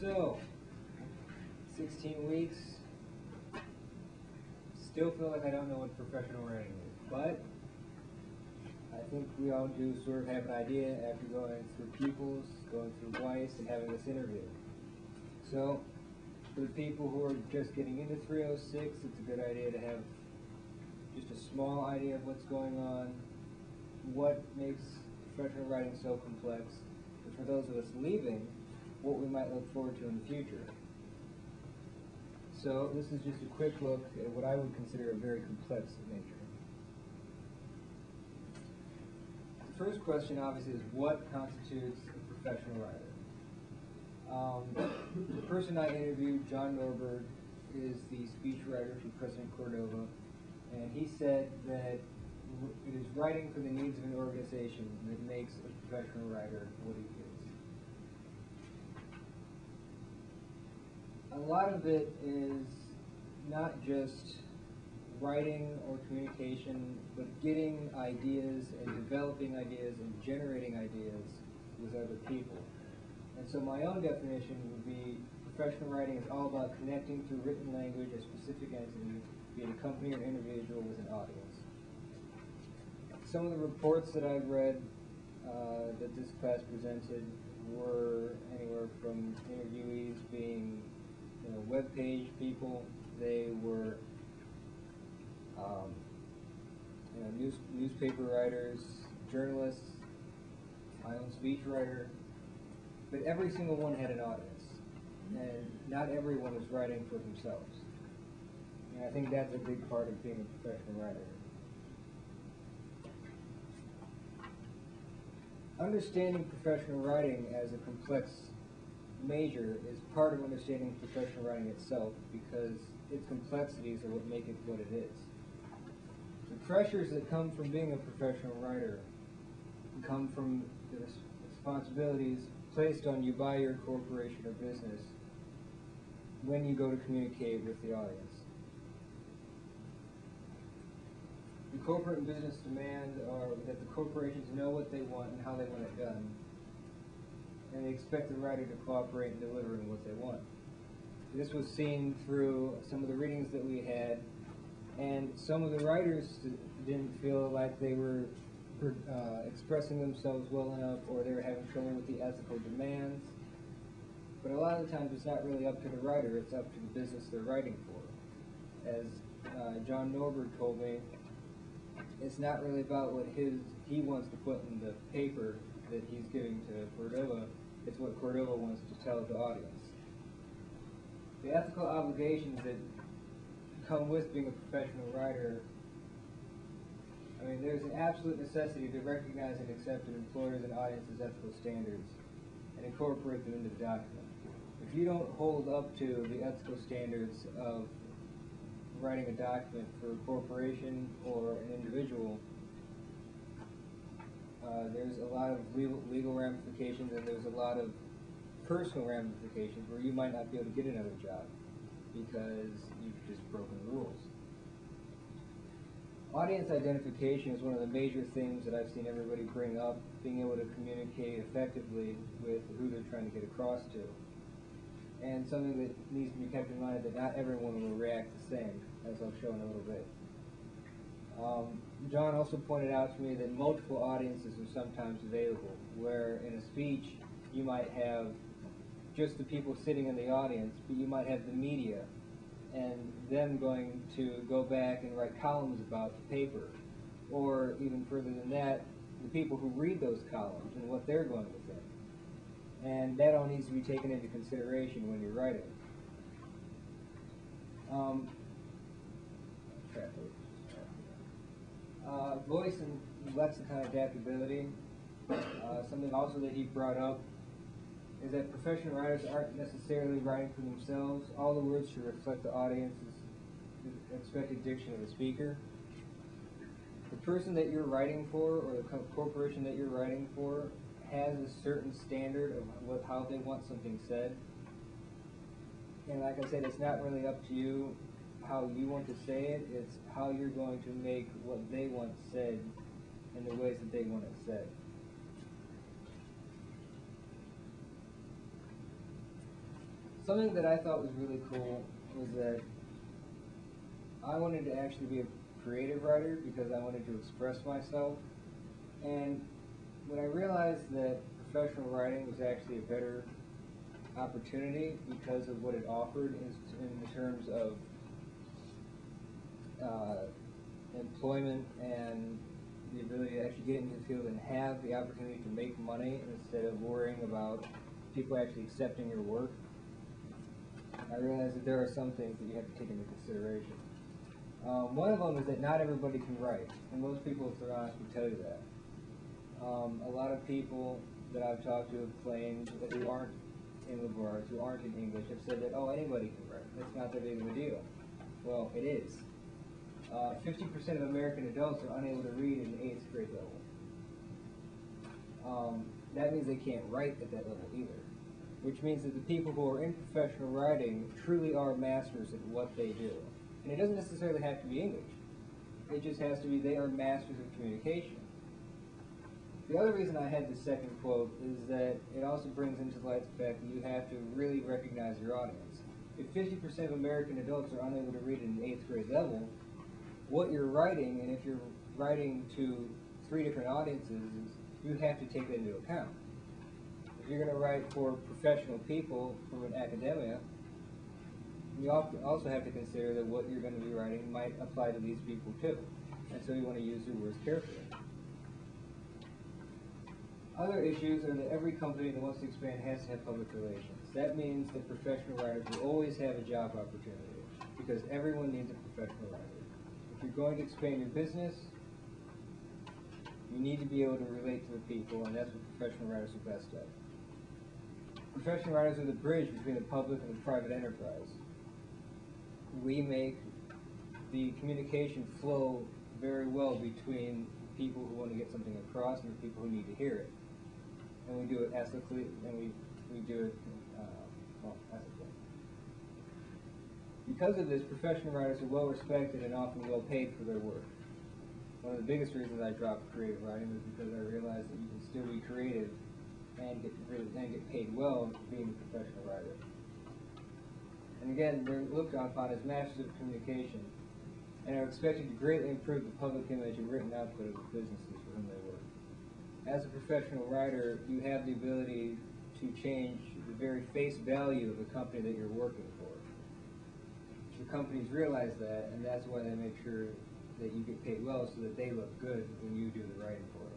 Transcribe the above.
So, 16 weeks. Still feel like I don't know what professional writing is, but I think we all do sort of have an idea after going through Pupils, going through Weiss, and having this interview. So, for the people who are just getting into 306, it's a good idea to have just a small idea of what's going on, what makes professional writing so complex, and for those of us leaving, what we might look forward to in the future. So this is just a quick look at what I would consider a very complex nature. The first question, obviously, is what constitutes a professional writer? The person I interviewed, John Norberg, is the speechwriter for President Cordova, and he said that it is writing for the needs of an organization that makes a professional writer what he is. A lot of it is not just writing or communication, but getting ideas and developing ideas and generating ideas with other people. And so my own definition would be professional writing is all about connecting through written language a specific entity, be it a company or individual, with an audience. Some of the reports that I've read that this class presented were anywhere from interviewees being web page people, they were newspaper writers, journalists, my own speechwriter, but every single one had an audience, and not everyone was writing for themselves. And I think that's a big part of being a professional writer. Understanding professional writing as a complex major is part of understanding professional writing itself, because its complexities are what make it what it is. The pressures that come from being a professional writer come from the responsibilities placed on you by your corporation or business when you go to communicate with the audience. The corporate and business demand are that the corporations know what they want and how they want it done, and they expect the writer to cooperate in delivering what they want. This was seen through some of the readings that we had, and some of the writers didn't feel like they were expressing themselves well enough, or they were having trouble with the ethical demands. But a lot of the times it's not really up to the writer, it's up to the business they're writing for. As John Norberg told me, it's not really about what he wants to put in the paper that he's giving to Cordova, it's what Cordova wants to tell the audience. The ethical obligations that come with being a professional writer, I mean, there's an absolute necessity to recognize and accept an employer's and audience's ethical standards and incorporate them into the document. If you don't hold up to the ethical standards of writing a document for a corporation or an individual, there's a lot of legal ramifications, and there's a lot of personal ramifications where you might not be able to get another job because you've just broken the rules. Audience identification is one of the major things that I've seen everybody bring up, being able to communicate effectively with who they're trying to get across to. And something that needs to be kept in mind is that not everyone will react the same, as I'll show in a little bit. John also pointed out to me that multiple audiences are sometimes available, where in a speech you might have just the people sitting in the audience, but you might have the media and them going to go back and write columns about the paper, or even further than that, the people who read those columns and what they're going to think. And that all needs to be taken into consideration when you're writing. Voice and lexicon adaptability. Something also that he brought up is that professional writers aren't necessarily writing for themselves. All the words should reflect the audience's expected diction of the speaker. The person that you're writing for, or the corporation that you're writing for, has a certain standard of how they want something said. And like I said, it's not really up to you how you want to say it, it's how you're going to make what they want said in the ways that they want it said. Something that I thought was really cool was that I wanted to actually be a creative writer because I wanted to express myself. And when I realized that professional writing was actually a better opportunity because of what it offered in the terms of employment and the ability to actually get into the field and have the opportunity to make money instead of worrying about people actually accepting your work, I realized that there are some things that you have to take into consideration. One of them is that not everybody can write, and most people, if they're honest, will tell you that. A lot of people that I've talked to have claimed that who aren't in liberal arts, who aren't in English, have said that, oh, anybody can write. That's not that big of a deal. Well, it is. 50% of American adults are unable to read in the 8th grade level. That means they can't write at that level either, which means that the people who are in professional writing truly are masters at what they do. And it doesn't necessarily have to be English. It just has to be they are masters of communication. The other reason I had the second quote is that it also brings into light the fact that you have to really recognize your audience. If 50% of American adults are unable to read at an 8th grade level, what you're writing, and if you're writing to 3 different audiences, you have to take that into account. If you're going to write for professional people from an academia, you also have to consider that what you're going to be writing might apply to these people too. And so you want to use your words carefully. Other issues are that every company that wants to expand has to have public relations. That means that professional writers will always have a job opportunity because everyone needs a professional writer. If you're going to expand your business, you need to be able to relate to the people, and that's what professional writers are best at. Professional writers are the bridge between the public and the private enterprise. We make the communication flow very well between people who want to get something across and the people who need to hear it. And we do it ethically, and we do it ethically. Because of this, professional writers are well respected and often well paid for their work. One of the biggest reasons I dropped creative writing was because I realized that you can still be creative and get paid well for being a professional writer. And again, they're looked upon as masters of communication and are expected to greatly improve the public image and written output of the businesses for whom they work. As a professional writer, you have the ability to change the very face value of the company that you're working for. The companies realize that, and that's why they make sure that you get paid well so that they look good when you do the writing for them.